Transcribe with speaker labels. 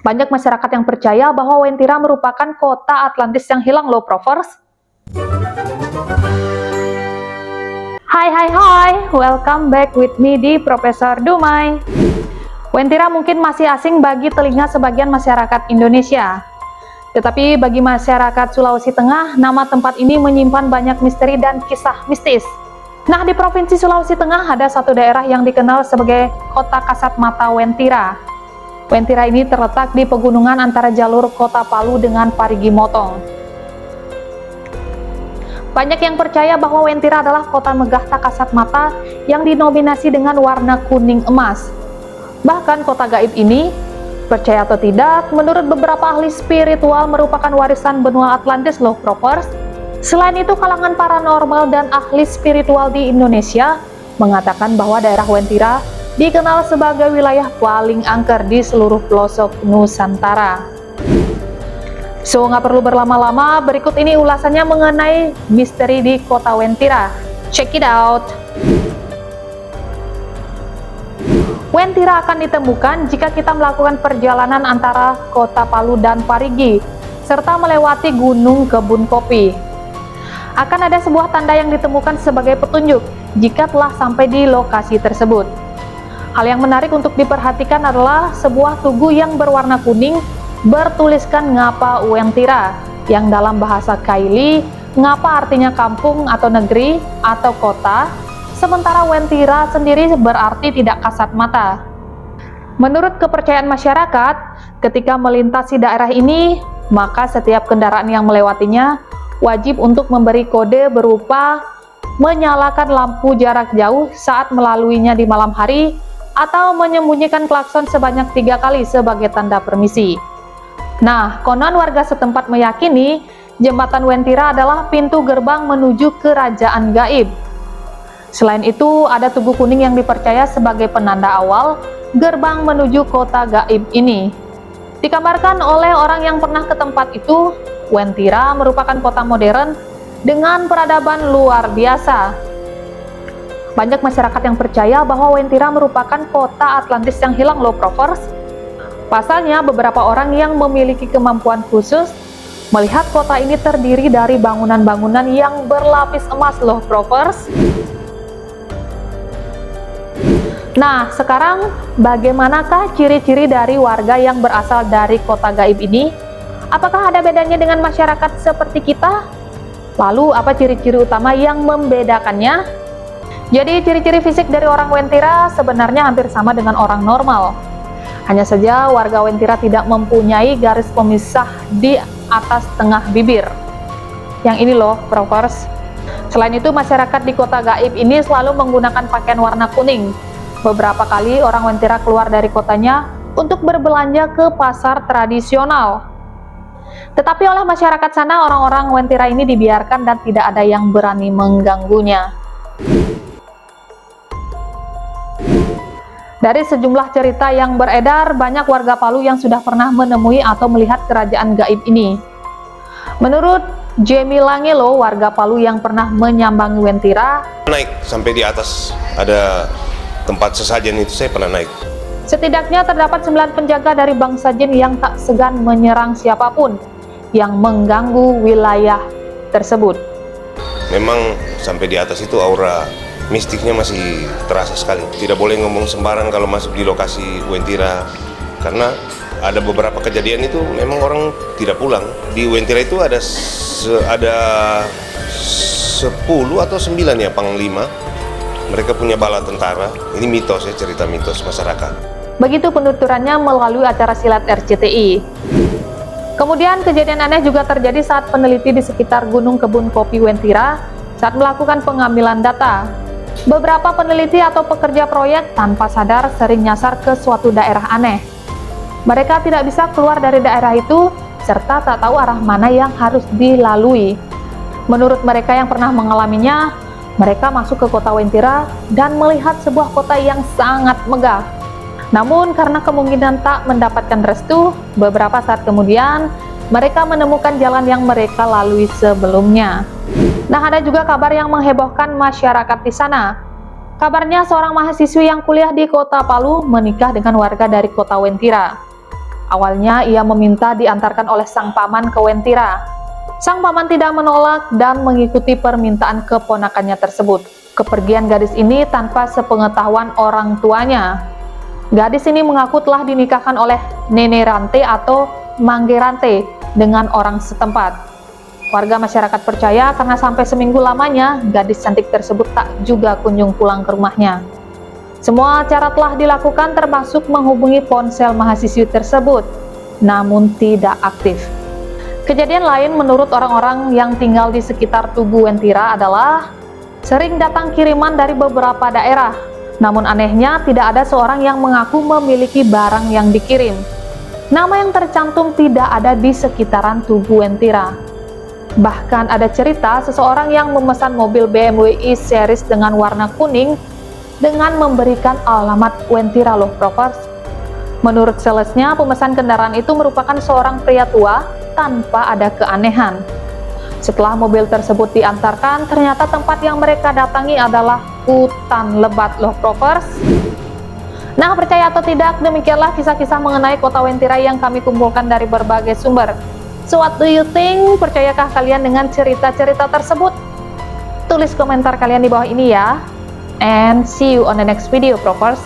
Speaker 1: Banyak masyarakat yang percaya bahwa Wentira merupakan kota Atlantis yang hilang loh, Provers. Hai, welcome back with me di Profesor Dumai. Wentira mungkin masih asing bagi telinga sebagian masyarakat Indonesia. Tetapi bagi masyarakat Sulawesi Tengah, nama tempat ini menyimpan banyak misteri dan kisah mistis. Nah, di Provinsi Sulawesi Tengah ada satu daerah yang dikenal sebagai Kota Kasat Mata Wentira. Wentira ini terletak di pegunungan antara jalur Kota Palu dengan Parigi Motong. Banyak yang percaya bahwa Wentira adalah kota megah tak kasat mata yang dinominasi dengan warna kuning emas. Bahkan kota gaib ini, percaya atau tidak, menurut beberapa ahli spiritual merupakan warisan benua Atlantis loh, Provers. Selain itu, kalangan paranormal dan ahli spiritual di Indonesia mengatakan bahwa daerah Wentira dikenal sebagai wilayah paling angker di seluruh pelosok Nusantara. So, nggak perlu berlama-lama, berikut ini ulasannya mengenai misteri di kota Wentira. Check it out! Wentira akan ditemukan jika kita melakukan perjalanan antara kota Palu dan Parigi, serta melewati Gunung Kebun Kopi. Akan ada sebuah tanda yang ditemukan sebagai petunjuk jika telah sampai di lokasi tersebut. Hal yang menarik untuk diperhatikan adalah sebuah tugu yang berwarna kuning bertuliskan Ngapa Wentira, yang dalam bahasa Kaili, Ngapa artinya kampung atau negeri atau kota, sementara Wentira sendiri berarti tidak kasat mata. Menurut kepercayaan masyarakat, ketika melintasi daerah ini, maka setiap kendaraan yang melewatinya wajib untuk memberi kode berupa menyalakan lampu jarak jauh saat melaluinya di malam hari atau menyembunyikan klakson sebanyak 3 kali sebagai tanda permisi. Nah, konon warga setempat meyakini jembatan Wentira adalah pintu gerbang menuju kerajaan gaib. Selain itu, ada tugu kuning yang dipercaya sebagai penanda awal gerbang menuju kota gaib ini. Dikabarkan oleh orang yang pernah ke tempat itu, Wentira merupakan kota modern dengan peradaban luar biasa. Banyak masyarakat yang percaya bahwa Wentira merupakan kota Atlantis yang hilang loh, Provers. Pasalnya, beberapa orang yang memiliki kemampuan khusus melihat kota ini terdiri dari bangunan-bangunan yang berlapis emas loh, Provers. Nah, sekarang bagaimanakah ciri-ciri dari warga yang berasal dari kota gaib ini? Apakah ada bedanya dengan masyarakat seperti kita? Lalu, apa ciri-ciri utama yang membedakannya? Jadi, ciri-ciri fisik dari orang Wentira sebenarnya hampir sama dengan orang normal. Hanya saja warga Wentira tidak mempunyai garis pemisah di atas tengah bibir. Yang ini loh, Provers. Selain itu, masyarakat di kota gaib ini selalu menggunakan pakaian warna kuning. Beberapa kali orang Wentira keluar dari kotanya untuk berbelanja ke pasar tradisional. Tetapi oleh masyarakat sana, orang-orang Wentira ini dibiarkan dan tidak ada yang berani mengganggunya. Dari sejumlah cerita yang beredar, banyak warga Palu yang sudah pernah menemui atau melihat kerajaan gaib ini. Menurut Jamie Langelo, warga Palu yang pernah menyambangi Wentira,
Speaker 2: naik sampai di atas, ada tempat sesajen itu saya pernah naik.
Speaker 1: Setidaknya terdapat 9 penjaga dari bangsa jin yang tak segan menyerang siapapun yang mengganggu wilayah tersebut.
Speaker 2: Memang sampai di atas itu aura mistiknya masih terasa sekali. Tidak boleh ngomong sembarang kalau masuk di lokasi Wentira, karena ada beberapa kejadian itu memang orang tidak pulang. Di Wentira itu ada 10 atau 9 ya panglima. Mereka punya bala tentara. Ini mitos ya, cerita mitos masyarakat.
Speaker 1: Begitu penuturannya melalui acara silat RCTI. Kemudian kejadian aneh juga terjadi saat peneliti di sekitar Gunung Kebun Kopi Wentira saat melakukan pengambilan data. Beberapa peneliti atau pekerja proyek tanpa sadar sering nyasar ke suatu daerah aneh. Mereka tidak bisa keluar dari daerah itu serta tak tahu arah mana yang harus dilalui. Menurut mereka yang pernah mengalaminya, mereka masuk ke kota Wentira dan melihat sebuah kota yang sangat megah. Namun karena kemungkinan tak mendapatkan restu, beberapa saat kemudian mereka menemukan jalan yang mereka lalui sebelumnya. Nah, ada juga kabar yang menghebohkan masyarakat di sana. Kabarnya seorang mahasiswi yang kuliah di kota Palu menikah dengan warga dari kota Wentira. Awalnya ia meminta diantarkan oleh sang paman ke Wentira. Sang paman tidak menolak dan mengikuti permintaan keponakannya tersebut. Kepergian gadis ini tanpa sepengetahuan orang tuanya. Gadis ini mengaku telah dinikahkan oleh Nene Rante atau Mangge Rante dengan orang setempat. Warga masyarakat percaya karena sampai seminggu lamanya gadis cantik tersebut tak juga kunjung pulang ke rumahnya. Semua cara telah dilakukan termasuk menghubungi ponsel mahasiswi tersebut, namun tidak aktif. Kejadian lain menurut orang-orang yang tinggal di sekitar Tugu Wentira adalah sering datang kiriman dari beberapa daerah. Namun anehnya tidak ada seorang yang mengaku memiliki barang yang dikirim. Nama yang tercantum tidak ada di sekitaran Tugu Wentira. Bahkan ada cerita seseorang yang memesan mobil BMW E-Series dengan warna kuning dengan memberikan alamat Wentira loh Provers. Menurut salesnya, pemesan kendaraan itu merupakan seorang pria tua tanpa ada keanehan. Setelah mobil tersebut diantarkan, ternyata tempat yang mereka datangi adalah hutan lebat loh Provers. Nah, percaya atau tidak, demikianlah kisah-kisah mengenai kota Wentira yang kami kumpulkan dari berbagai sumber. So what do you think? Percayakah kalian dengan cerita-cerita tersebut? Tulis komentar kalian di bawah ini ya. And see you on the next video, Provers.